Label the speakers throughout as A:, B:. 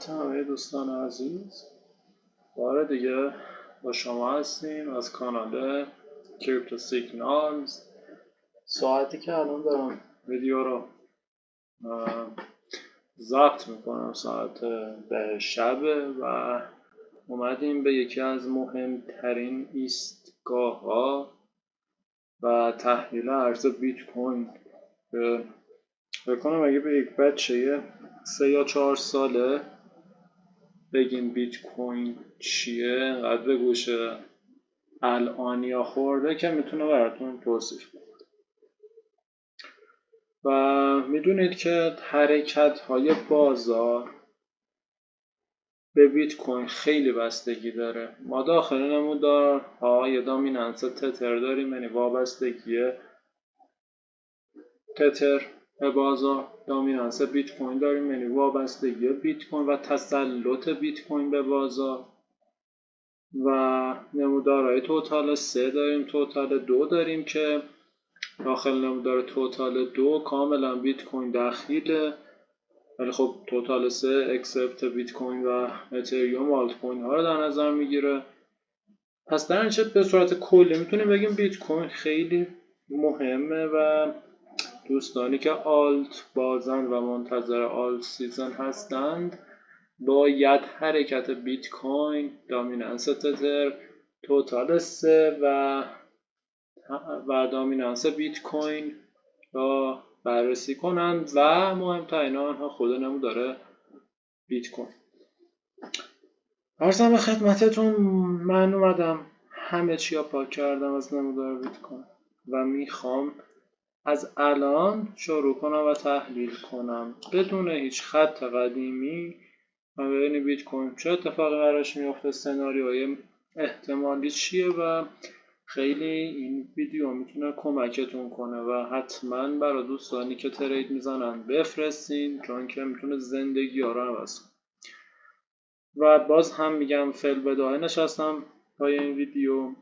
A: خدمت همه دوستان عزیز. بار دیگه با شما هستیم از کانال کریپتو سیگنالز. ساعتی که الان دارم ویدیو رو ضبط میکنم ساعت به شبه و اومدیم به یکی از مهمترین ایستگاه ها و تحلیل ارز بیت کوین. بکنم اگه به یک بچه 3 یا 4 ساله بگیم بیت کوین چیه، قد به گوشه الانیا خورده که میتونه براتون توصیف کنه. و میدونید که حرکت های بازار به بیت کوین خیلی بستگی داره. ما داخل نمودارها یه دامیننس تتر داریم، یعنی وابستگی تتر به بازار، دامیننس بیت کوین داریم یعنی وابستگی بیت کوین و تسلط بیت کوین به بازار، و نمودارهای توتال 3 داریم، توتال 2 داریم که داخل نمودار توتال 2 کاملا بیت کوین دخیله، ولی خب توتال 3 اکسپت بیت کوین و اتریوم آلت کوین ها رو در نظر میگیره. پس در نتیجه به صورت کلی میتونیم بگیم بیت کوین خیلی مهمه و دوستانی که آلت بازن و منتظر آلت سیزن هستند باید حرکت بیت کوین، دامیننس تتر، توتال 3 و دامیننس بیت کوین را بررسی کنند و مهمترین آنها خود نمودار بیت کوین. عرضم به خدمتتون، من اومدم همه چی رو پاک کردم از نمودار بیت کوین و میخوام از الان شروع کنم و تحلیل کنم بدون هیچ خط قدیمی و ببینیم بیت کوین چه اتفاقی براش میفته، سناریوهای احتمالی چیه و خیلی این ویدیو میتونه کمکتون کنه و حتما برای دوستانی که ترید میزنن بفرستین، چون که میتونه زندگی ها رو عوض کنه. و باز هم میگم فعل بداهه نشستم پای این ویدیو.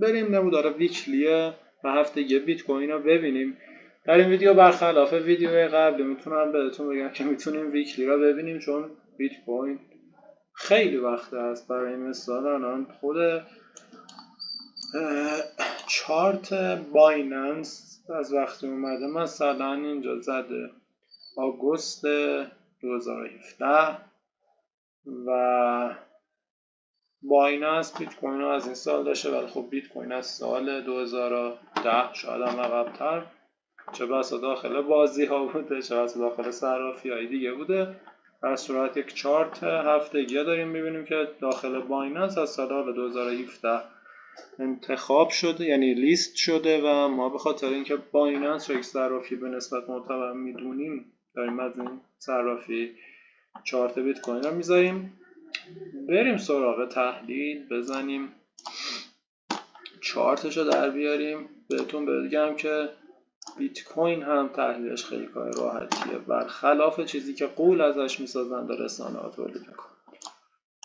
A: بریم نمودار ویکلیه و هفتگی بیت کوین رو ببینیم. در این ویدیو برخلاف ویدیوهای قبلی میتونم بهتون بگم که میتونیم ویکلی رو ببینیم، چون بیت کوین خیلی وقت هست. برای مثال الان خود چارت بایننس از وقتی اومده مثلا اینجا زده آگوست 2017 و بایننس بیت کوین رو از این سال داشته، ولی خب بیت کوین از سال 2010 شاید هم عقب‌تر، چه بسا داخل بازی ها بوده چه بسا داخل صرافی های دیگه بوده. در صورت یک چارت هفتگی داریم میبینیم که داخل بایننس از سال 2017 انتخاب شده، یعنی لیست شده و ما به خاطر اینکه بایننس رو یک صرافی به نسبت معتبر میدونیم داریم از این صرافی چارت بیت کوین رو میذاریم. بریم سراغ تحلیل، بزنیم چارتش رو در بیاریم. بهتون بگم که بیت کوین هم تحلیلش خیلی کار راحتیه، برخلاف چیزی که قول ازش میسازن در رسانه‌ها تولید میکنن.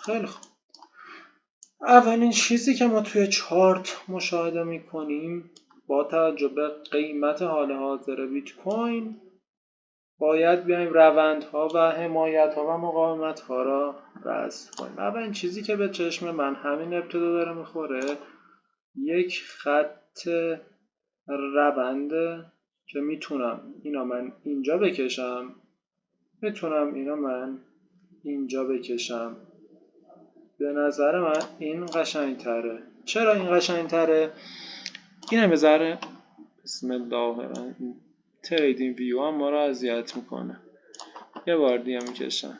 A: خیلی خوب، اولین چیزی که ما توی چارت مشاهده میکنیم با توجه به قیمت حال حاضر بیت کوین باید بیایم روندها و حمایت‌ها و مقاومت‌ها را رصد کنیم. اولین چیزی که به چشم من همین ابتدا داره میخوره یک خط رونده که میتونم اینا من اینجا بکشم، میتونم اینا من اینجا بکشم. به نظر من این قشنگ‌تره. چرا این قشنگ‌تره؟ اینم به ذره بسم الله الرحمن تریدینگ ویو هم ما رو اذیت میکنه. یه بار دیگه میکشم.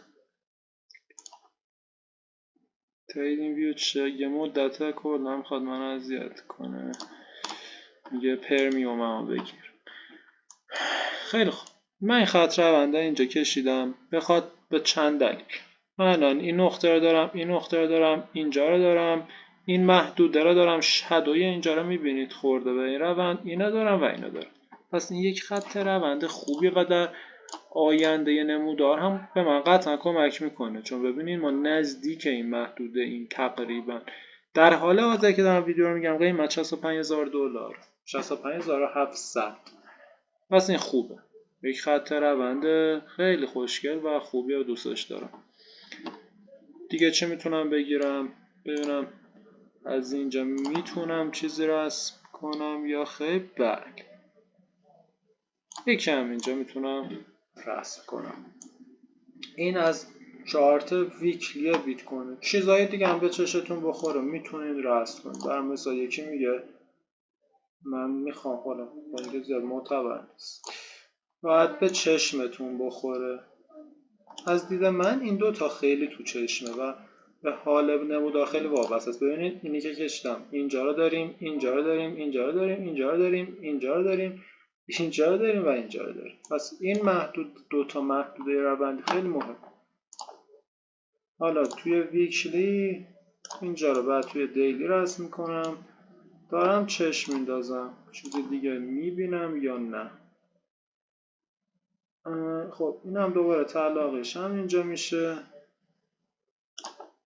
A: تریدینگ ویو چه یه مدت کلا میخواد من اذیت کنه، میگه پرمیوم هم بگیر. خیلی خوب، من این خط رونده اینجا کشیدم بخواد به چند دلیل. من الان این نقطه رو دارم، این نقطه رو دارم، اینجا رو دارم، این محدوده رو دارم، شادوی اینجا رو میبینید خورده به این روند، اینا دارم و اینا دارم. پس این یک خط روند خوبیه و در آینده نمودار هم به من قطعا کمک میکنه، چون ببینید ما نزدیک این محدوده این تقریبا در حال حاضر که دارم ویدیو رو میگم قیمت $65,000 $65,700. پس این خوبه. یک خط روند خیلی خوشگل و خوبی و دوستش دارم. دیگه چی میتونم بگیرم؟ ببینم از اینجا میتونم چیزی رسم کنم یا خیلی؟ بله، یکم اینجا میتونم رسم کنم. این از چارت ویکلی بیت کوین. چیزهای دیگه هم به چشتون بخوره میتونید رسم کنید. در مثال یکی میگه من میخوام، حالا باید زیاد معتبر نیست، باید به چشمتون بخوره. از دید من این دوتا خیلی تو چشمه و به حال نمودار خیلی وابسته است. ببینید اینی که کشیدم، اینجا رو داریم، اینجا رو داریم، اینجا رو داریم، اینجا رو داریم، اینجا رو داریم، اینجا رو داریم و اینجا رو داریم. پس این دوتا محدوده روندی خیلی مهم. حالا توی ویکلی اینجا رو بعد توی دیلی رسم میکنم. دارم چشم میندازم، چیز دیگه میبینم یا نه؟ خب این هم دوباره تعلاقش هم اینجا میشه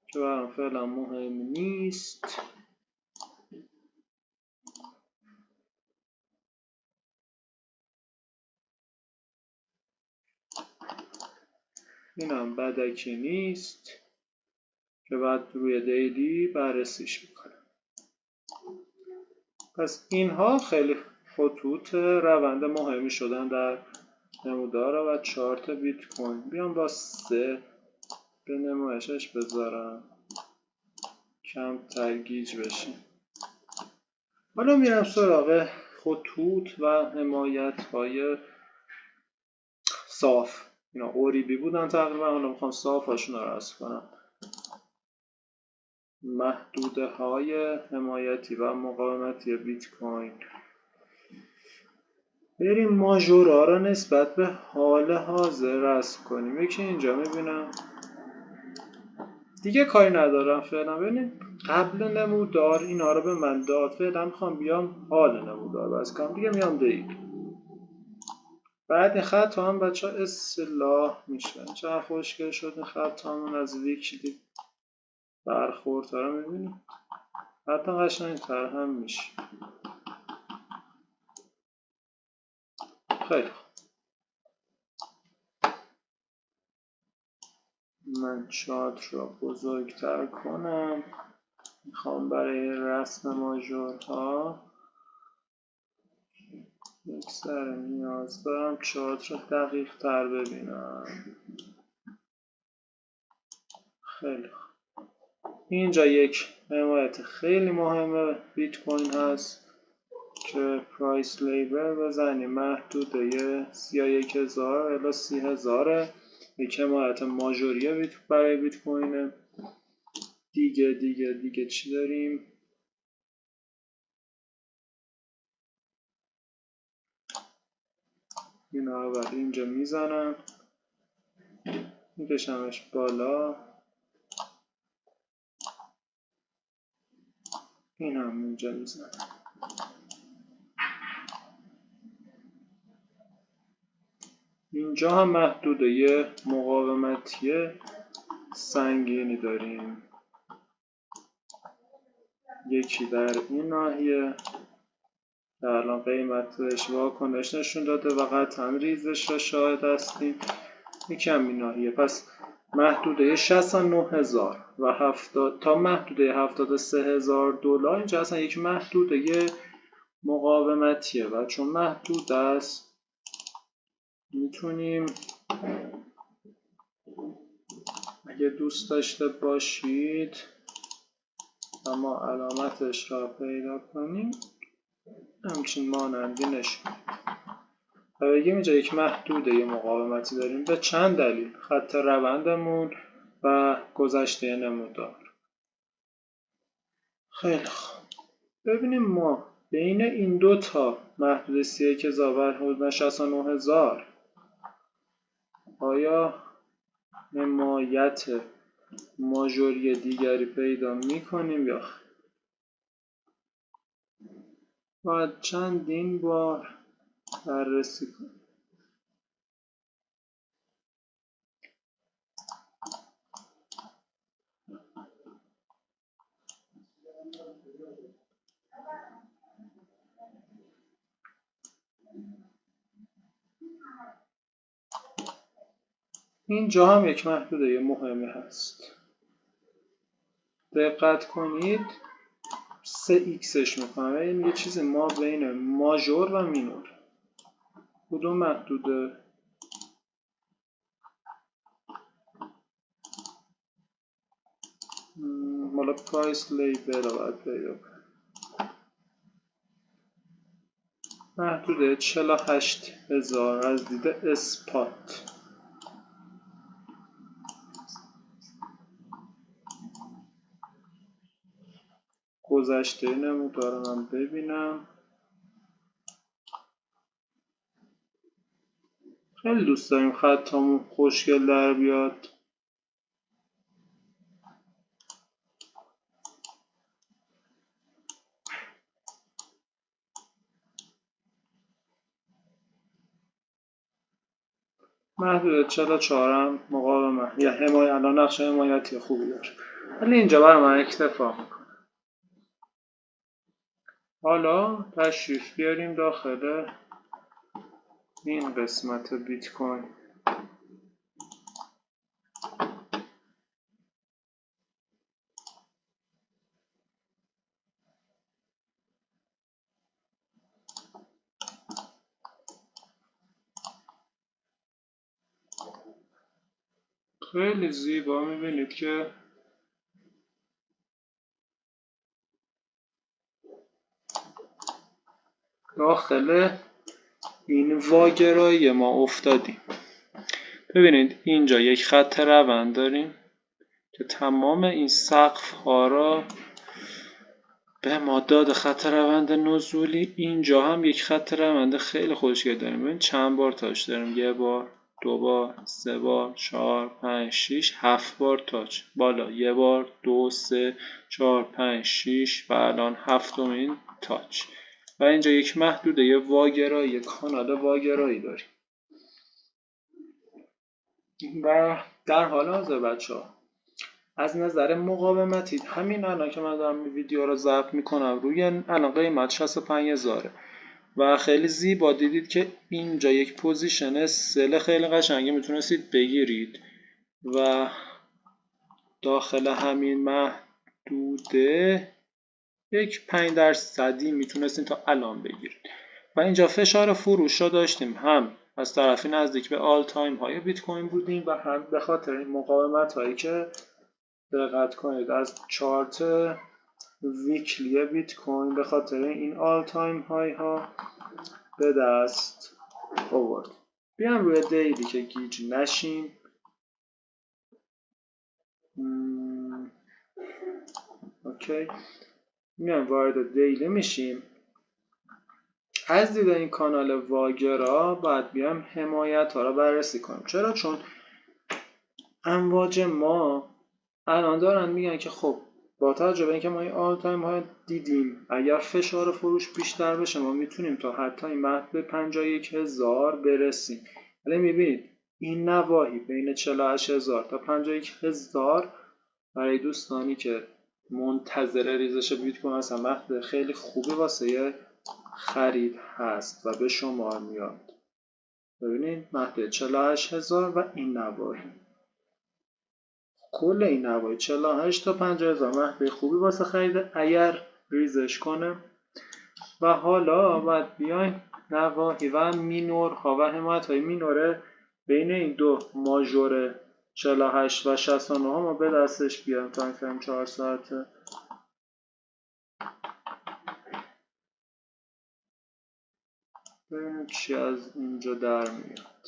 A: که برام فعلا مهم نیست. این هم بدکی نیست که بعد روی دیلی بررسیش میکنم. پس اینها خیلی خطوط روند مهمی شدن در نمودار و چارت بیت کوین. بیام با 3 به نمایشش بذارم کم ترگیج بشه. حالا میرم سراغ خطوط و حمایت های صاف. اینا اوریبی بودن تقریبا، حالا میخوام صاف هاشون رو رسم کنم. محدوده های حمایتی و مقاومتی بیت کوین. بریم ماژورها را نسبت به حال حاضر رسم کنیم. یکی اینجا میبینم، دیگه کاری ندارم فعلا. ببینید قبل نمودار اینا رو به من داد، فعلا میخوام بیام حال نمودار بس کنم، دیگه میام دیگه. بعد این خط هم بچه ها اصلاح میشه. چقدر خوشگل شد این خط همون از ویکلی برخورد ها رو میبینید، حتی قشنگ تر هم میشه. خیلی خوب، من چارت رو بزرگتر کنم. میخوام برای رسم ماژورها یک سر نیاز دارم چارت رو دقیق تر ببینم. خیلی خوب، اینجا یک حمایت خیلی مهمه بیت کوین هست که پرایس لیبل بزنیم محدوده 31000 الی 30000. یک حمایت ماژوریه برای بیت کوینه. دیگه چی داریم؟ اینا رو بعد اینجا میزنم، میکشمش بالا. این هم اینجا میزنم. اینجا هم محدوده یه مقاومتی سنگینی داریم، یکی در این ناحیه که الان قیمتش واکنش نشون داده و قطعا ریزش را شاهد هستیم، یکی هم این ناحیه. پس محدوده 69000 و 70 تا محدوده $73000 اینجا اصلا یک محدوده مقاومتیه و چون محدود است میتونیم اگه دوست داشته باشید و ما علامتش را پیدا کنیم همچین مانندی نشون و بگیم اینجا یک محدوده مقاومتی داریم به چند دلیل: خط روندمون و گذشته نمودار. خیلی خوب، ببینیم ما بین این دو تا محدوده 31000 و حدود 69000 آیا حمایت ماژوری دیگری پیدا میکنیم یا باید چندین بار بررسی کنیم. اینجا هم یک محدوده مهمی هست. دقت کنید 3xش میکنم، این یه چیز ما بین ماژور و مینور. کدوم محدوده؟ مالا پرایس لیبل رو باید پیدا کنم. محدوده 48,000 از دید اسپات. گذشته نمودار من ببینم. خیلی دوست داریم خطامون خوشگل در بیاد. محدوده 44 هم مقاومت یا حمایت، الان نقش حمایتی خوبی داره، ولی اینجا برای من اکتفا میکنه. حالا تشریف بیاریم داخل این قسمت بیت کوین. خیلی زیبا میبینید که داخل این واگرایی ما افتادیم. ببینید اینجا یک خط روند داریم که تمام این سقف ها را به ما داده خط روند نزولی. اینجا هم یک خط روند خیلی خوشگل داریم. ببین چند بار تاچ داریم، 1 بار، 2 بار، 3 بار، 4، 5، 6، 7 بار تاچ. بالا 1 بار، 2، 3، 4، 5، 6 و الان هفتمین تاچ. و اینجا یک محدوده یه واگرایی، یک کانال واگرایی داریم. و در حال حاضر بچه‌ها از نظر مقاومتی همین الان که من دارم ویدیو رو ضبط میکنم روی الان قیمت 65,000 و خیلی زیبا دیدید که اینجا یک پوزیشن سل خیلی قشنگی میتونستید بگیرید و داخل همین محدوده یک 5% میتونستید تا الان بگیرید. و اینجا فشار فروش رو داشتیم، هم از طرفی نزدیک به آل تایم های بیت کوین بودیم و هم به خاطر این مقاومت هایی که دقت کنید از چارت ویکلی بیت کوین به خاطر این آل تایم های ها به دست آورد. بیام روی دیلی که گیج نشیم. اوکی، میام وارد دیلی میشیم. از دید این کانال واگرا باید بیام حمایت ها را بررسی کنیم. چرا؟ چون امواج ما الان دارن میگن که خب با توجه به اینکه ما این آل تایم ها دیدیم، اگر فشار فروش بیشتر بشه ما میتونیم تا حتی این محدود 51,000 برسیم. ولی میبینید این نواحی بین 48,000 تا 51,000 برای دوستانی که منتظر ریزش بیت کوین هستن محدود خیلی خوبی واسه خرید هست و به شمار میاد. ببینید محدود 48,000 و این نواحی، کل این نواحی 48 تا 50,000 محدود خوبی واسه خرید اگر ریزش کنه. و حالا باید بیایم نواحی و مینورها و حمایت های مینوره بین این دو ماژور 48 و 69 ما به دستش بیایم. تایم فریم 4 ساعته. ببینیم چی از اینجا در میاد.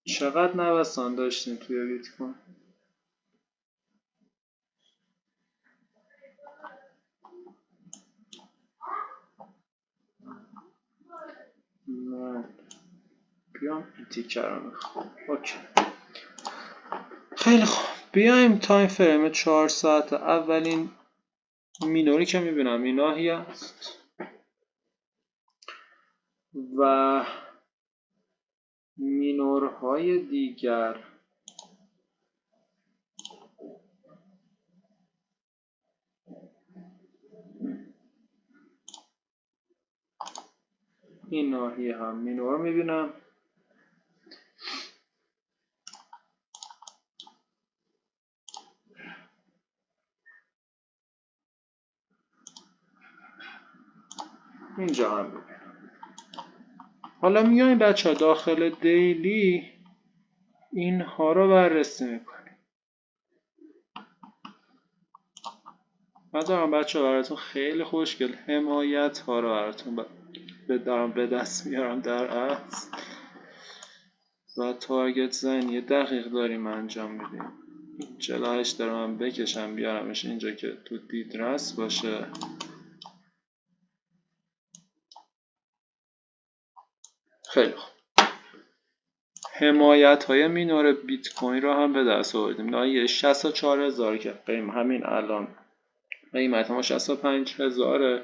A: چقدر نوسان داشتیم توی بیت کوین. بیام این تیکه رو میخوام. اوکی، خیلی خوب. بیایم تایم فریم 4 ساعت اولین مینوری که میبینم این ناحیه است و مینورهای دیگر این ناحیه هم مینور میبینم. اینجا هم ببینیم. حالا میایم بچه ها داخل دیلی اینها رو بررسی میکنیم. من دارم بچه ها براتون خیلی خوشگل حمایت ها رو براتون دارم به دست میارم در اصل و تارگت زنی دقیق داریم انجام میدیم. 48 دارم بکشم بیارمش اینجا که تو دیدرس باشه. خیلی خوب. حمایت های مینور بیت کوین رو هم به دست آوردیم. ناحیه 64000 که همین الان قیمت ما 65000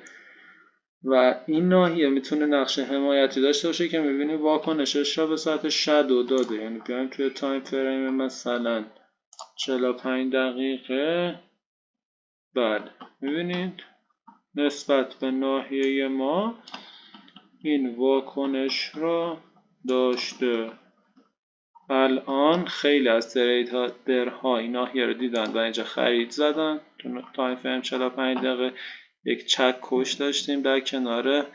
A: و این ناحیه میتونه نقش حمایتی داشته باشه که میبینی واکنشش را به ساعت شادو داده. یعنی بیایم توی تایم فریم مثلا 45 دقیقه. بله میبینید نسبت به ناحیه ما این واکنش را داشته. الان خیلی از تریدرها این ناحیه رو دیدن و اینجا خرید زدن. تو تایم فریم 45 دقیقه یک چک کش داشتیم در کنار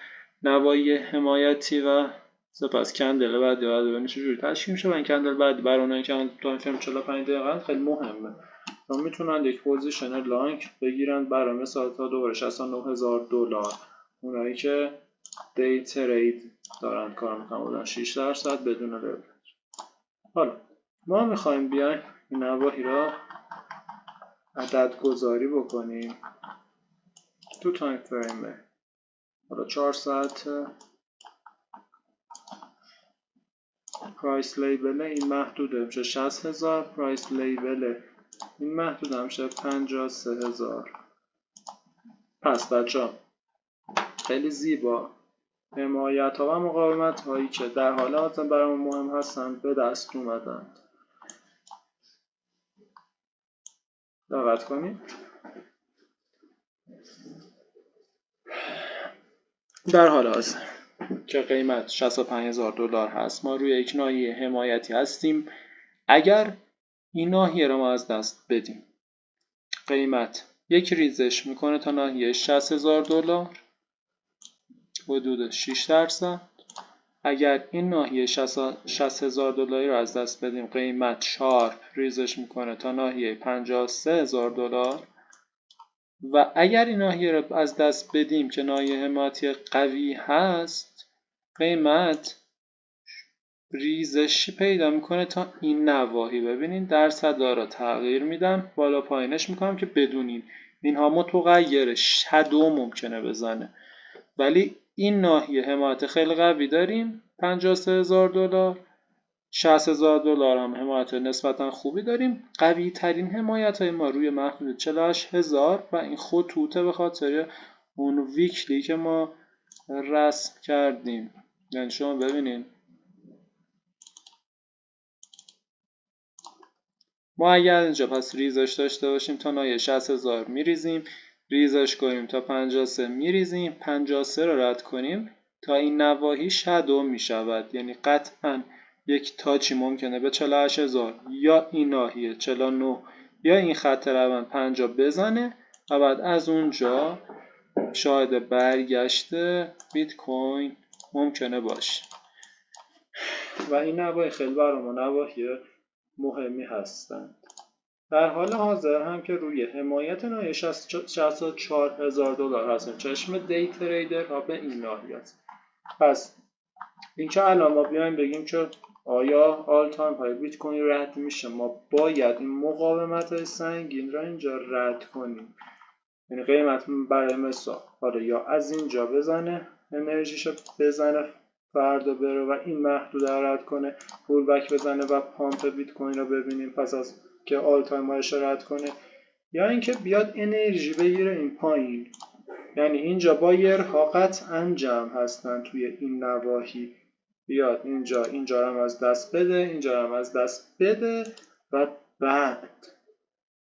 A: نوایی حمایتی و سپس کندل بعدی باید ببینید چجوری تشکیل میشه و این کندل بعدی برای اونایی که تایم فریم 45 دقیقه خیلی مهمه. چون میتونن یک پوزیشن لانگ بگیرن برای مثال تا دوباره $69000. اونایی که دی ترید دارن کار میکنن بودن 6% بدون لورج. حالا ما میخوایم بیایم این نواحی را عدد گذاری بکنیم تو تایم فریم. حالا 4 ساعت پرایس لیبل این محدوده میشه 60000. پرایس لیبل این محدود هم میشه 53000. پس بچه ها خیلی زیبا حمایت ها و مقاومت هایی که در حال حاضر برامون مهم هستن به دست اومدن. دقت کنید در حال حاضر که قیمت $65000 هست ما روی یک ناحیه حمایتی هستیم. اگر این ناحیه رو ما از دست بدیم قیمت یک ریزش میکنه تا ناحیه $60000 حدود 6%. اگر این ناحیه $60000 رو از دست بدیم قیمت شارپ ریزش میکنه تا ناحیه $53000 و اگر این ناحیه رو از دست بدیم که ناحیه حمایتی قوی هست قیمت ریزشی پیدا میکنه تا این نواحی. ببینید درصدها رو تغییر میدم بالا پایینش میکنم که بدونین اینها متغیره شادو ممکنه بزنه ولی این ناحیه حمایت خیلی قوی داریم $53000. $60000 هم حمایت نسبتا خوبی داریم. قوی ترین حمایت های ما روی محدود 48000 و این خطوطه به خاطر اون ویکلی که ما رسم کردیم. یعنی شما ببینین ما اگر اینجا پس ریزش داشته باشیم تا ناحیه 60000 میریزیم، ریزش کنیم تا 53 میریزیم، 53 رو رد کنیم تا این نواحی شادو میشود. یعنی قطعا یک تاچی ممکنه به 48000 یا این ناحیه 49 یا این خط روند 50 بزنه و بعد از اونجا شاهد برگشت بیت کوین ممکنه باشه و این نواحی خیلی برامون نواحی مهمی هستند. در حال حاضر هم که روی حمایت ناحیه $64000 هستیم. چشم دی تریدر ها به این ناحیه است. پس اینکه الان ما بیایم بگیم که آیا آل تایم های بیت کوین رد میشه، ما باید این مقاومت های سنگین را اینجا رد کنیم. یعنی قیمت برای مثال حالا یا از اینجا بزنه انرژیشو بزنه فردا بره و این محدوده رد کنه، پول بک بزنه و پامپ بیت کوین رو ببینیم پس از که آل تایم هایش رد کنه، یا اینکه بیاد انرژی بگیره این پایین. یعنی اینجا بایرها قطعا جمع هستن توی این نواحی، بیاد اینجا هم از دست بده، اینجا هم از دست بده و بعد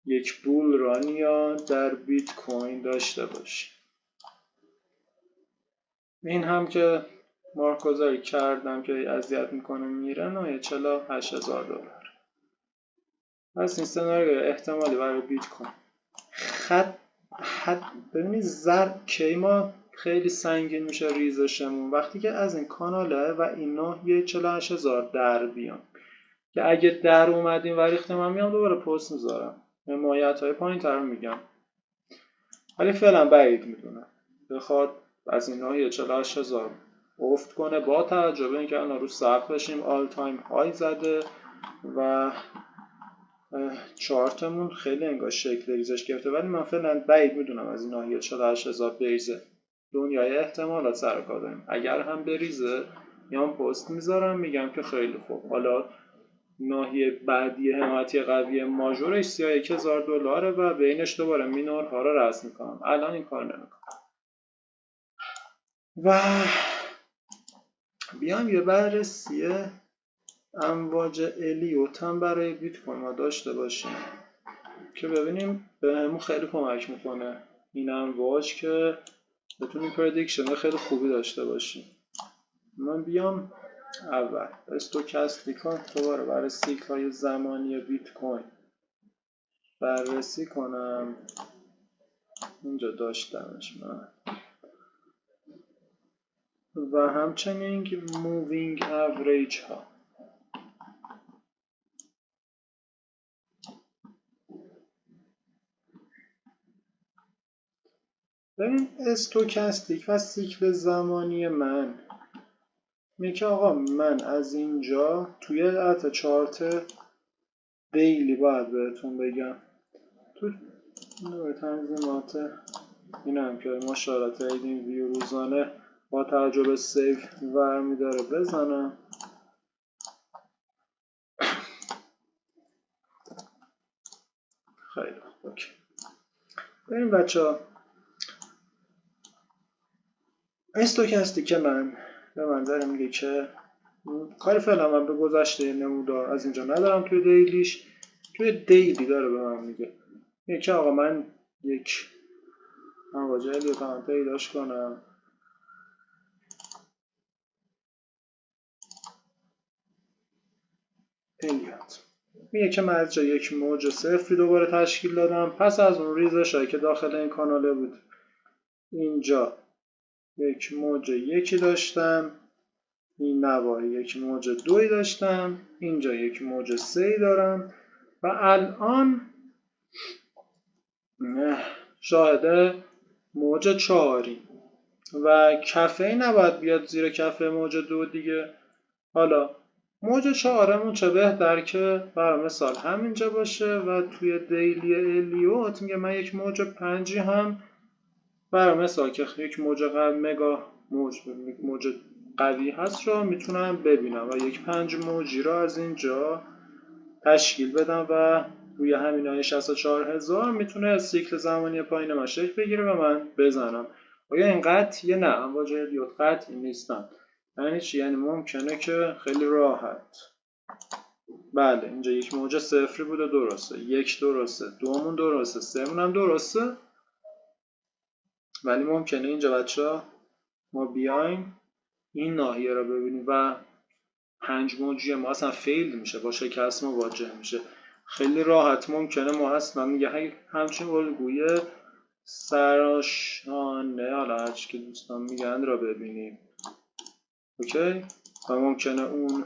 A: یک بول رانیا در بیت کوین داشته باشه. این هم که مارک گذاری کردم که اذیت میکنه میره ناحیه $48000. پس این سناریو احتمالی برای بیت کوین ببینید کی ما خیلی سنگین میشه ریزشمون وقتی که از این کاناله و این ناحیه 48000 در بیام که اگه در اومدیم و ریخته من میام دوباره پست میذارم حمایت های پایین تر میگم ولی فعلا بعید میدونم بخواد از این ناحیه 48000 افت کنه با توجه به اینکه الان رو سقفشیم آل تایم های زده و چارتمون خیلی انگار شکل ریزش گرفته ولی من فعلا بعید میدونم از این ناحیه 48000 بریزه دنیای احتمالات سر کار داریم اگر هم بریزه میام پست میذارم میگم که خیلی خوب حالا ناحیه بعدی حمایتی قوی ماژورش 31000 دلاره و بینش دوباره مینورها رو رسم میکنم الان این کار نمیکنم و بیام یه بررسی امواج الیوت هم برای بیت کوین ما داشته باشیم که ببینیم بهمون خیلی کمک میکنه این امواج که بتونیم پردیکشن خیلی خوبی داشته باشیم من بیام اول استوکاستیکا دوباره برای سیکل های زمانی بیت کوین بررسی کنم اینجا داشتمش من و همچنین مووینگ اوریج ها ببین استوکاستیک و سیکل زمانی من میگه آقا من از اینجا توی حتی چارت دیلی باید بهتون بگم تو تنظیمات این هم که ماشاءالله تریدینگ ویو روزانه با توجه به سیف ورمی داره بزنم خیلی خوب اوکی بریم بچه ها استوکاستیک من به منظر میگه که کاری فعلا من به گذشته نمودار از اینجا ندارم توی دیلیش توی دیلی داره به من میگه که آقا من یک امواج الیوت هم پیداش کنم الیوت میگه که من از جا یک موج صفری دوباره تشکیل دادم پس از اون ریزش هایی که داخل این کاناله بود اینجا یک موج یکی داشتم این نواحی یک موج دوی داشتم اینجا یک موج سه‌ای دارم و الان شاهد موج 4 و کفه نباید بیاد زیر کفه موج 2 دیگه حالا موج 4مون چه بهتر که برای مثال همینجا باشه و توی دیلی الیوت میگه من یک موج 5 هم برای مثال که یک موج مگا موج قوی هست رو میتونم ببینم و یک 5 موجی رو از اینجا تشکیل بدم و روی همین های 64000 میتونه سیکل زمانی پایین من شکل بگیره و من بزنم آیا این قطعیه؟ نه امواج الیوت قطعی نیستن یعنی چی؟ یعنی ممکنه که خیلی راحت بله اینجا یک موج صفری بوده درسته یک درسته دومون درسته سهمون هم درسته ولی ممکنه اینجا بچه ها ما بیایم این ناحیه رو ببینیم و 5 موجی ما اصلا فیل میشه با شکست مواجه میشه خیلی راحت ممکنه ما اصلا میگه همچین الگوی سراشانه حالا هرچی که دوستان میگن را ببینیم اوکی و ممکنه اون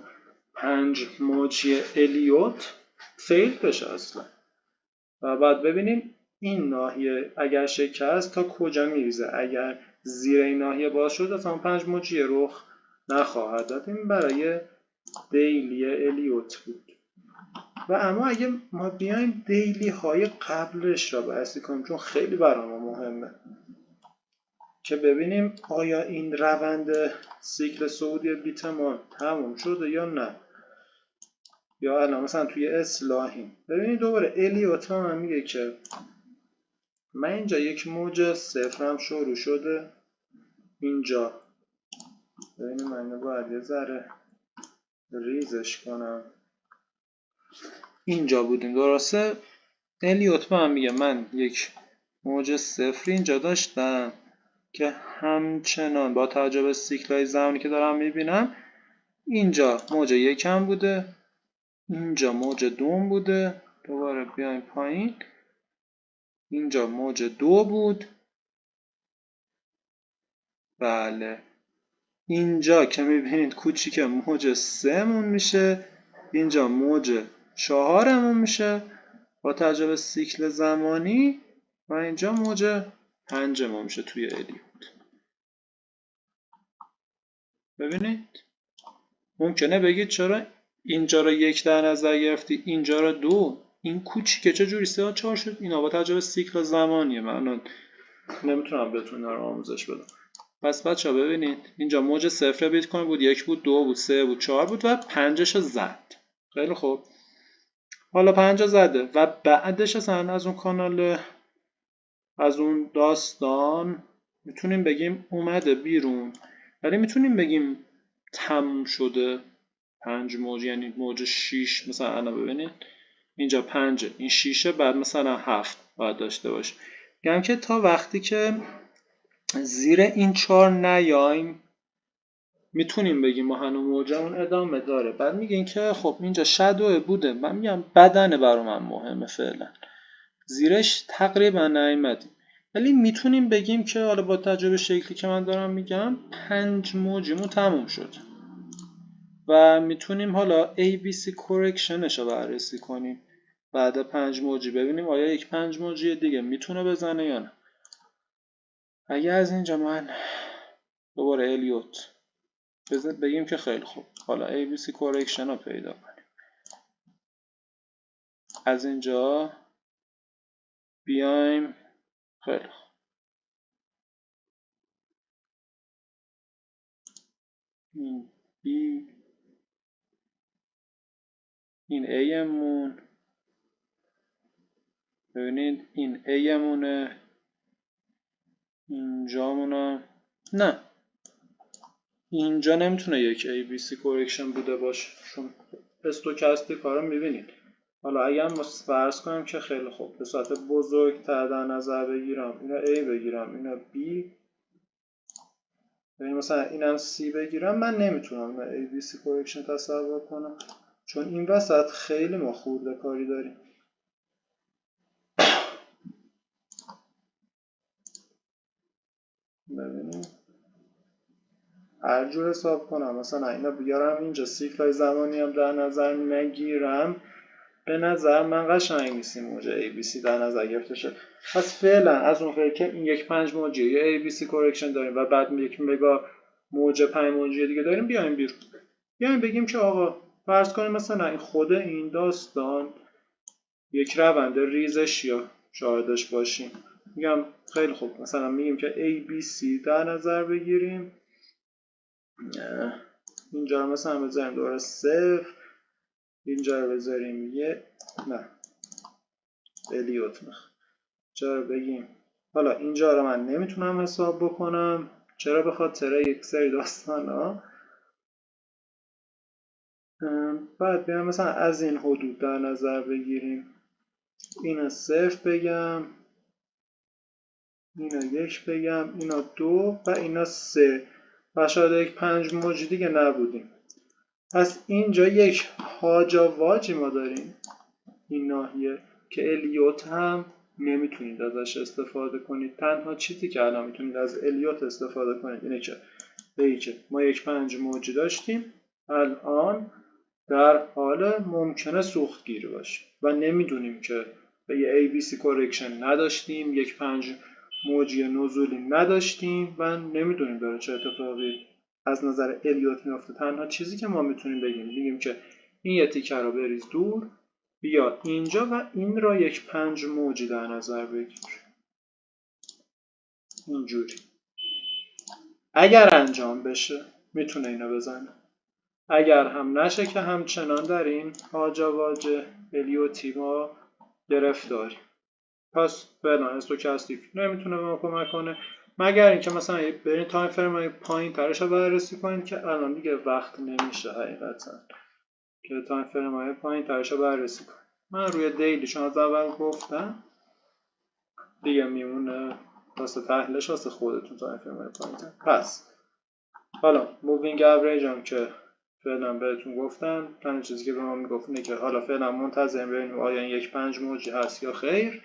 A: 5 موجی الیوت فیل بشه اصلا و بعد ببینیم این ناحیه اگر شکست تا کجا میریزه اگر زیر این ناحیه باز شد اصلا 5 موجی رخ نخواهد داد این برای دیلی الیوت بود و اما اگه ما بیایم دیلی های قبلش را بررسی کنیم چون خیلی برای ما مهمه که ببینیم آیا این روند سیکل صعودی بیت ما تموم شده یا نه یا الان مثلا توی اصلاحیم ببینید دوباره الیوت من میگه که من اینجا یک موج صفرم شروع شده اینجا ببینید من باید یه ذره ریزش کنم اینجا بودیم درسته الیوت من میگه من یک موج صفری اینجا داشتم که همچنان با توجه به سیکل‌های زمانی که دارم میبینم اینجا موج یکم بوده اینجا موج دوم بوده دوباره بیایم پایین اینجا موج 2 بود بله اینجا که میبینید کوچیک موج 3 مون میشه، اینجا موج 4 مون میشه با توجه به سیکل زمانی و اینجا موج 5 مون میشه توی الیوت. ببینید ممکنه بگید چرا اینجا رو 1 در نظر گرفتی اینجا رو 2، این کوچیکه چجوری 3 و 4 شد؟ اینا با توجه به سیکل زمانیه، من نمیتونم بهتون رو آموزش بدم. پس بچه ببینید اینجا موج 0 بیت کوین بود، 1 بود، 2 بود، 3 بود، 4 بود و 5 رو زد. خیلی خوب، حالا 5 زده و بعدش اصلا از اون کانال، از اون داستان میتونیم بگیم اومده بیرون، ولی میتونیم بگیم تموم شده 5 موج، یعنی موج 6 مثلا. الان ببینید اینجا 5 این 6 بعد مثلا 7 باید داشته باشه. میگم که تا وقتی که زیر این 4 نیایم میتونیم بگیم ما هنوز موجمون ادامه داره. بعد میگین که خب اینجا شادو بوده، من میگم بدنه برای من مهمه، فعلا زیرش تقریبا نیومدیم، ولی میتونیم بگیم که حالا با تجربه شکلی که من دارم میگم 5 موجمون تموم شد و میتونیم حالا ABC correctionش رو بررسی کنیم بعد 5 موجی، ببینیم آیا یک 5 موجی دیگه میتونه بزنه یا نه. اگه از اینجا من دوباره الیوت بگیم که خیلی خوب، حالا ABC correction رو پیدا کنیم، از اینجا بیایم خیلی خوب این B این A مون، ببینید این A مونه، اینجا مونه، نه اینجا نمیتونه یک ABC correction بوده باشه چون استوکاستیک رو میبینید. حالا اگر ما فرض کنیم که خیلی خوب به صورت بزرگتر در نظر بگیرم، اینا A بگیرم اینا B، یعنی مثلا اینم C بگیرم، من نمیتونم اینا ABC correction تصور کنم چون این وسط خیلی ما خورده کاری داریم. ببینیم هر جور حساب کنم مثلا اینا بیارم اینجا سیکلای زمانی هم در نظر نگیرم، به نظر من قشنگ نیست این موج ABC در نظر گرفته شد. پس فعلا از اون که این یک 5 موجی یا ABC correction داریم و بعد یک مگا موج 5 موجی دیگه داریم، بیایم بیرون، بیایم بگیم که آقا فرض کنیم مثلا این خود این داستان یک روند ریزش یا شاهدش باشیم. میگم خیلی خوب مثلا میگیم که ABC در نظر بگیریم، اینجا رو مثلا بذاریم دوباره 0، اینجا رو بذاریم نه الیوت چرا بگیم، حالا اینجا رو من نمیتونم حساب بکنم، چرا؟ به خاطر یک سری داستان ها. بعد بیایم مثلا از این حدود در نظر بگیریم، اینو 0 بگم، اینو 1 بگم، اینو 2 و اینو 3 و شاید یک 5 موج دیگه نبودیم. پس اینجا یک هاجا واجی ما داریم این ناحیه که الیوت هم نمیتونید ازش استفاده کنید. تنها چیزی که الان میتونید از الیوت استفاده کنید اینه که ما یک 5 موجی داشتیم، الان در حال ممکنه سوختگیری باشه و نمیدونیم که به یه ABC correction نداشتیم، یک 5 موجی نزولی نداشتیم و نمیدونیم داره چه اتفاقی از نظر الیوت میفته. تنها چیزی که ما میتونیم بگیم که این یه تیکه رو بریز دور، بیا اینجا و این را یک 5 موجی در نظر بگیر، اینجوری. اگر انجام بشه میتونه اینو بزنه، اگر هم نشه که همچنان در این هاجا واجه الیوتی ما گرفتاریم. پس فعلا استوکاستیک نمیتونه به ما کمک کنه مگر اینکه مثلا برین تایم فریم های پایین ترش رو بررسی کنید که الان دیگه وقت نمیشه حقیقتا که تایم فریم های پایین ترش رو بررسی کنید. من روی دیلی شما از اول گفتم دیگه میمونه واسه تحلیلش واسه خودتون تایم فریم های پایین تر. پس حالا مووینگ اوریج هم که فعلا بهتون گفتم، تنها چیزی که به ما میگفت اینه که حالا فعلا منتظر ببینیم آیا این یک 5 موجی هست یا خیر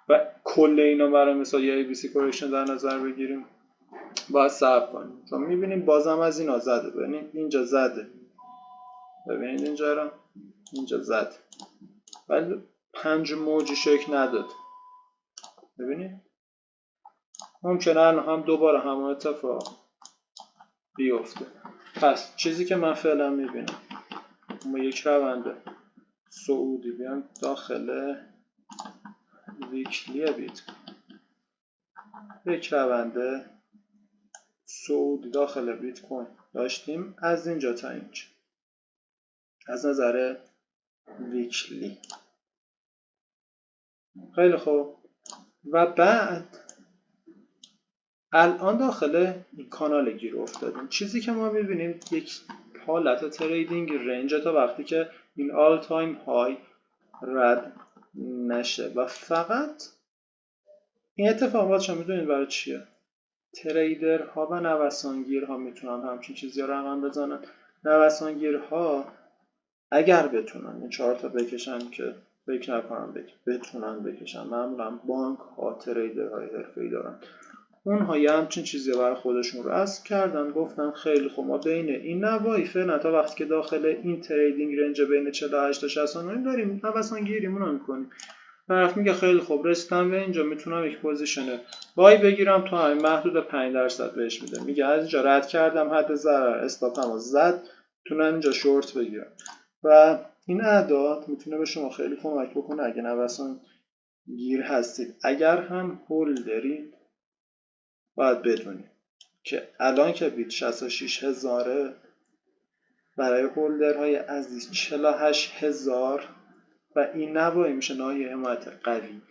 A: و کل اینا برای مثال یه ABC correction در نظر بگیریم. باید صبر کنیم چون میبینیم بازم از اینا زده. ببینید اینجا زده، ببینید اینجا رو، اینجا زده ولی 5 موجی شکل نداد. ببینید ممکنه هم دوباره همون اتفاق بیفته. پس چیزی که من فعلا میبینم ما یک روند صعودی بیام داخل ویکلی بیت کوین، یک روند صعودی داخل بیت کوین داشتیم از اینجا تا اینجا از نظر ویکلی. خیلی خوب و بعد الان داخل این کانال گیر افتادیم. چیزی که ما میبینیم یک حالت تریدینگ رنج تا وقتی که این آل تایم های رد نشه و فقط این اتفاقات شما میدونید برای چیه؟ تریدرها و نوسانگیرها میتونن همچین چیزی رو رقم بزنن. نوسانگیرها اگر بتونن این 4 تا بکشن که فکر نکنم بتونن بکشن، معمولا بانک ها تریدرهای حرفه‌ای دارن، اونها یه همچین چیزی برای خودشون رسم کردن، گفتن خیلی خوب ما بین این نواحی فعلا تا وقتی که داخل این تریدینگ رنج بین 48 تا 69 داریم نوسانگیریمون رو میکنیم. طرف میگه خیلی خوب رسیدم به اینجا میتونم یک پوزیشن بای بگیرم تو همین محدود 5% بهش میده، میگه از اینجا رد کردم حد ضرر استاپمو زد میتونم اینجا شورت بگیرم و این اعداد میتونه به شما خیلی کمک بکنه اگه نوسان گیر هستید. اگر هم هولدرید باید بدونید که الان که بیت 66,000 برای هولدرهای عزیز 48,000 و این نواحی میشه ناحیه حمایت قوی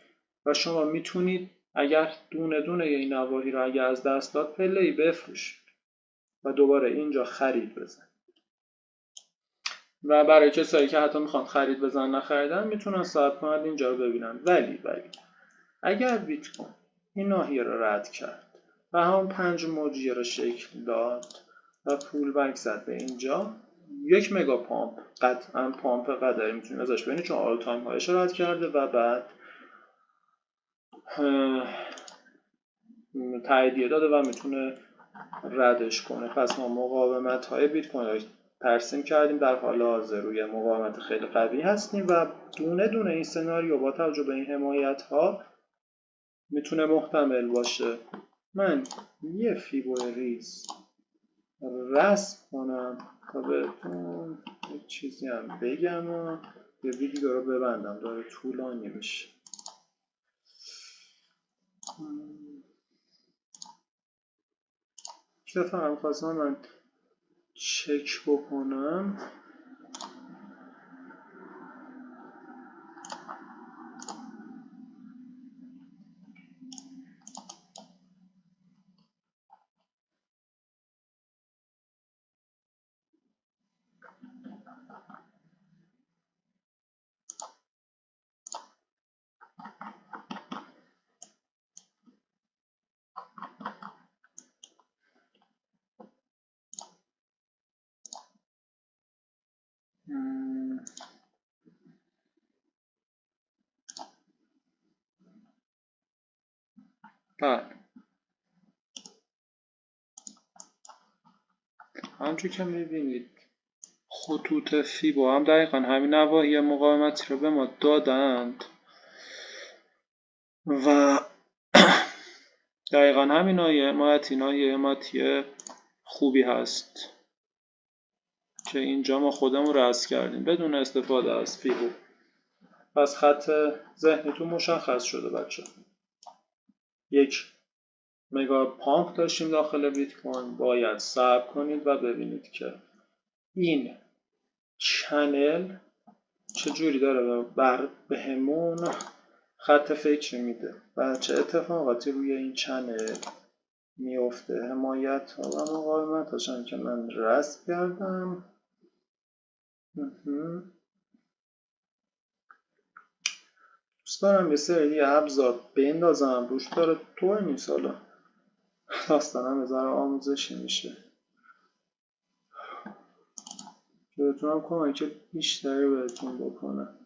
A: و شما میتونید اگر دونه دونه این نواحی رو اگر از دست داد پله‌ای بفروشید و دوباره اینجا خرید بزن. و برای کسایی که حتی میخوان خرید بزن نخریدن میتونن صبر کنن اینجا رو ببینن. ولی اگر بیت کوین این ناحیه رو رد کرد و هم 5 موجی رو شکل داد و پول بک زد به اینجا، یک مگا پامپ قطعا پامپ قدری میتونید ازش ببینید چون آل تایم هایش رد کرده و بعد تاییدیه داده و میتونه ردش کنه. پس ما مقاومت های بیت کوین رو ترسیم کردیم، در حال حاضر روی مقاومت خیلی قوی هستیم و دونه دونه این سناریو با توجه به این حمایت ها میتونه محتمل باشه. من یه فیبو ریز رسم کنم تا بهتون یک چیزی هم بگم و یه ویدیو رو ببندم داره طولانی بشه. که فقط خواستم من چک بکنم همونجور که میبینید خطوط فیبو هم دقیقا همین نواحی مقاومتی رو به ما دادند و دقیقا همین ناحیه حمایتی خوبی هست که اینجا ما خودمون رسم کردیم بدون استفاده از فیبو. پس خط ذهنیتون مشخص شده بچه. یک مگا پامپ داشتیم داخل بیت کوین، باید صبر کنید و ببینید که این چنل چجوری داره بهمون خط فکری میده و چه اتفاقاتی روی این چنل میفته. حمایت ها و مقاومت هاشن که من رسم کردم. دوست دارم یه سری ابزار بندازم روش داره طور نیست، حالا داستانم یه ذره آموزشی میشه که بتونم کمک بیشتری بهتون بکنم.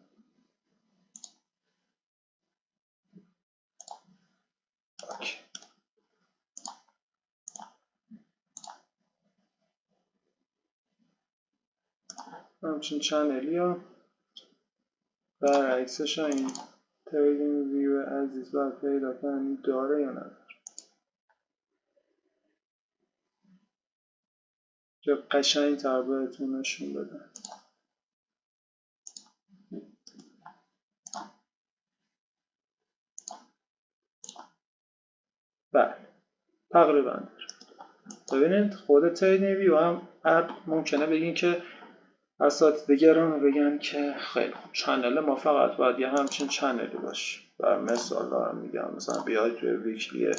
A: همچین چنلی ها برعکسش این تریدینگ ویو عزیز باید پیدا کنیم داره یا نداره. که قشنگ تر بهتون نشون بدم. بله تقریبا ببینید خود تریدینگ ویو هم ممکنه بگین که اساتید گرامی بگن که خیلی خوب چنل ما فقط باید یه همچین چنلی باشه و مثال دارم میگم مثلا بیاید توی ویکلی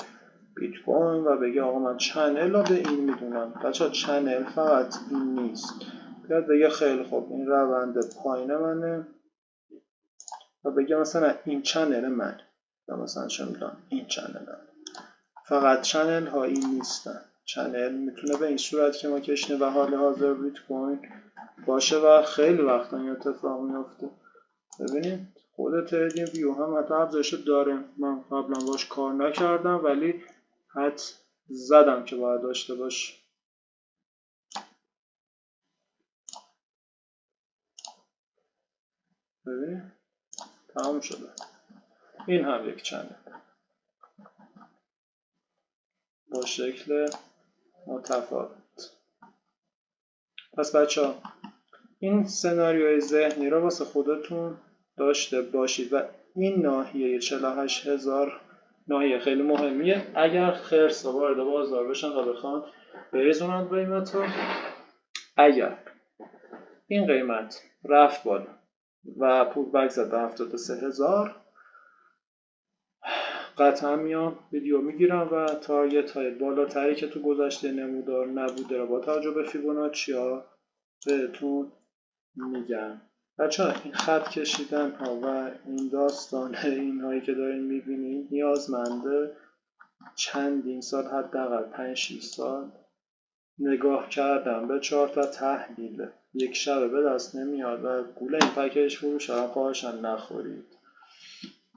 A: بیت کوین و بگه آقا من چنل رو به این میدونم. بچه چنل فقط این نیست، بیاد بگه خیلی خوب این روند پایین منه و بگه مثلا این چنل من یا مثلا چه میدونم این چنل من. فقط چنل ها این نیستن. چنل میتونه به این صورت که ما کشنه و حال حاضر بیت کوین باشه و خیلی وقتا این اتفاق میفته. ببینید خود تریدینگ ویو هم حتی ابزارش داره، من قبلا باش کار نکردم ولی حد زدم که باید داشته باشه. ببینید تمام شده. این هم یک چنل با شکل متفاوت. پس بچه ها این سناریوی ذهنی رو واسه خودتون داشته باشید و این ناحیه 48,000 ناحیه خیلی مهمیه. اگر خرس وارد بازار بشن و بخوان بریزونن قیمت رو، اگر این قیمت رفت بالا و پول بک زد به 73,000 قطعا میام ویدیو میگیرم و تارگت های بالاتری که تو گذشته نمودار نبوده رو با توجه به فیبوناچی ها بهتون میگم. بچه این خط کشیدن ها و این داستان این هایی که دارین میبینین نیازمنده چندین سال، حداقل 5-6 سال نگاه کردم به چارت و تحلیل. یک شبه به دست نمیاد و گوله این پکیج فروش هم خواهشن نخورید.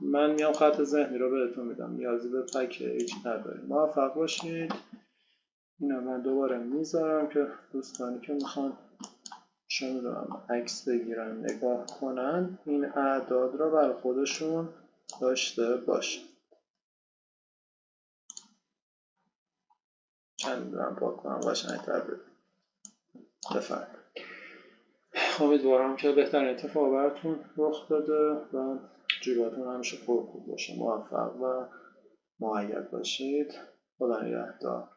A: من میام خط ذهنی رو بهتون میدم، نیازی به پکیج نداریم. موفق باشید. اینو من دوباره میذارم که دوستانی که میخوان چه میدونم عکس بگیرن نگاه کنن این اعداد رو برای خودشون داشته باشن. چند میدونم پاک کنم قشنگ‌تر بفرمایید. امیدوارم که بهترین اتفاق براتون رخ داده و جیباتون همیشه پرپول باشه. موفق و مؤید باشید. خدا نگهدار.